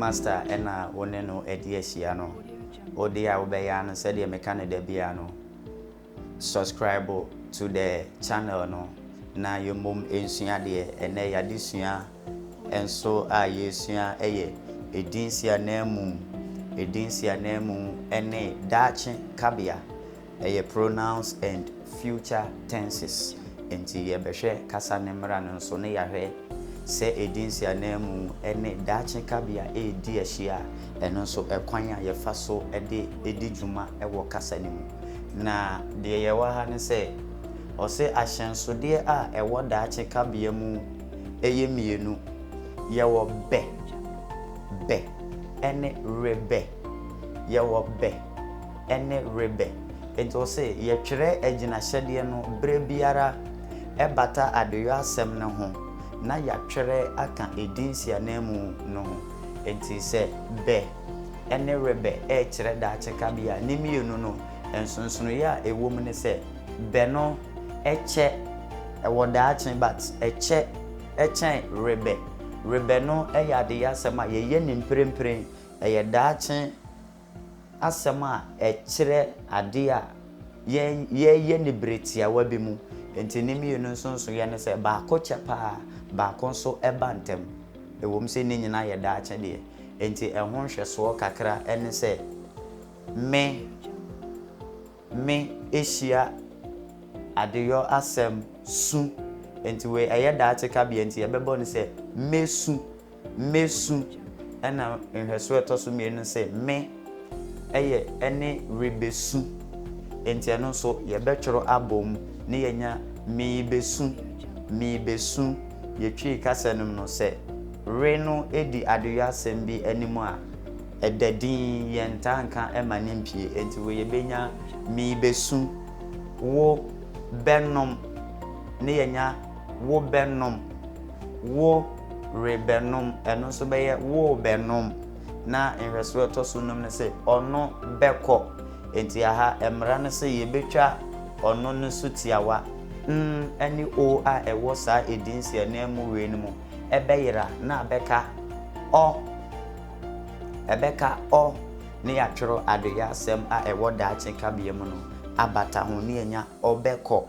master ena one no Edinnsiananmu odi a obeya no said the mechanic bia no subscribe to the channel no na yomom ensua de ene yadesua enso a yesua eye Edinnsiananmu ene Daakye Kabea eye pronouns and future tenses enti yebehwe kasa nemra no so ne yahwe se Edinnsiananmu ene Daakye Kabea edi ahia eno so ekwan a yefa so edi dwuma ewo kasa nimu na de yewa ha ne se ose ahyensode a ewo Daakye Kabea mu eye mienu yewo be ene rebe yewo be ene rebe enti ose ye twere agina hyede no bre biara ebata adeyo asem ne ho na ya twere aka Edinnsiananmu no ho enti se be ene rebe twere Daakye Kabea ni mienu no ensonsono ya ewom ne se be no eche ewo Daakye but eche rebe no eyade ya asem a ye ni mprempren eye Daakye asem a echere ade a ye ni bretia wa bi mu enti ni mienu nsonso ye ne se ba ko chepa ba ko so eba ntem ewom se ni nyina ye Daakye de enti ehon hweso kakra ene se me ehia adeyo asem su enti we eye Daakye Kabea enti ye bebo ne se mesu ena nhweso etoso mienu se me eye ene rebesu enti eno so ye betworo abom ne yenya mibesu ye twi kasanum no se re no edi adeyo asem bi animu a edadin ye ntanka emanimpie enti we ye benya mibesu wo benom ne yenya wo benom wo rebenom eno so be ye wo benom na nhweso etoso num ne se ono beko enti aha emra ne se ye betwa ono no sutiawa ani o a ewo sa Edinnsiananmu we ni mu ebeyira na abeka o ne ya tworo adeya asem a ewo Daakye Kabea mu no abata ho ne enya obeko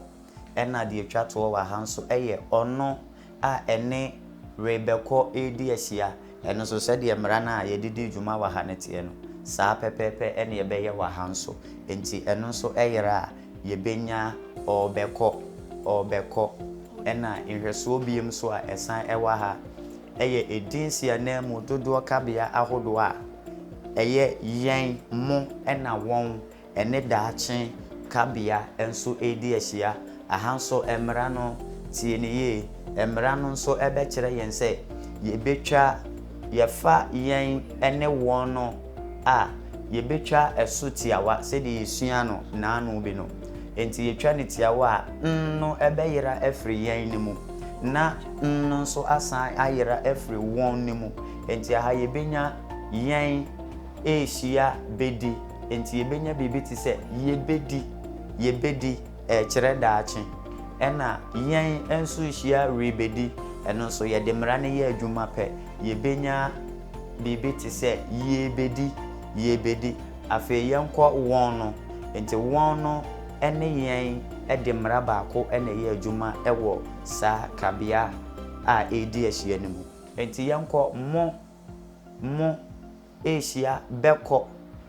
ena de etwa to wa hanso eye ono a ene rebeko edi ahia eno so se de emra na ye didi dwuma wa hanete no saa pepepe ene ye beye wa hanso enti eno so eyira ye benya obeko ena nhweso biem so a esan ewa ha eye Edinnsiananmu dodo Kabea ahodo a eye yen mo ena won ene Daakye Kabea enso edi ahia ahanso emra no tie ne ye emra no so ebe kire yen se ye betwa ye fa yen ene won no a ye betwa esotiawa se de yesua no na anu bi no enti yetwa ne tiawa no ebeyira afri yen ni mu na no so asan ayira afri won ni mu enti aha ye benya yen ehia bedi enti ye benya bibi ti se ye bedi kire Daakye ena yen enso hia rebedi eno so ye de mra ne ye adwuma pe ye benya bibi ti se ye bedi afi yenko won no enti won no ene yen ede mra baako ene ye adwuma ewo sa Kabea a edi ahia ne mu enti yenko mo ehia beko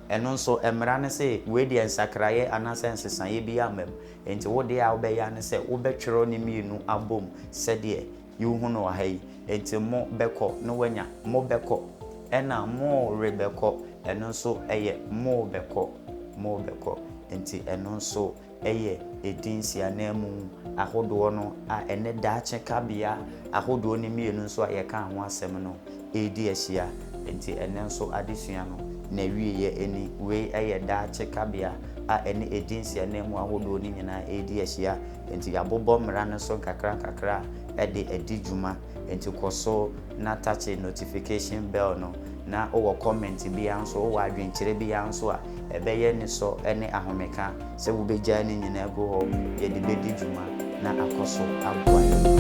eno so emra ne se we de ensakraye anasense san ye bia amam enti wo de a wo be ya ne se wo betwero ne mienu abom se de yuhu no hai enti mo beko no wanya mo beko ena mo rebeko eno so eye mo beko enti eno so eye Edinnsiananmu ahodo no a ene Daakye Kabea ahodo ne mienu so aye ka ho asem no edi ahia enti ene so adesua no na wiye eni we eye Daakye Kabea a ene Edinnsiananmu ahodo ni nyina edi ahia enti yabobo mra ne so kakra ede edi dwuma enti koso na touch notification bell no na owo comment bi anso owo adwenkyere bi anso a ebeye ni so ene ahomeka se wo begya ni nyina go ho ye de bedi dwuma na akoso aboa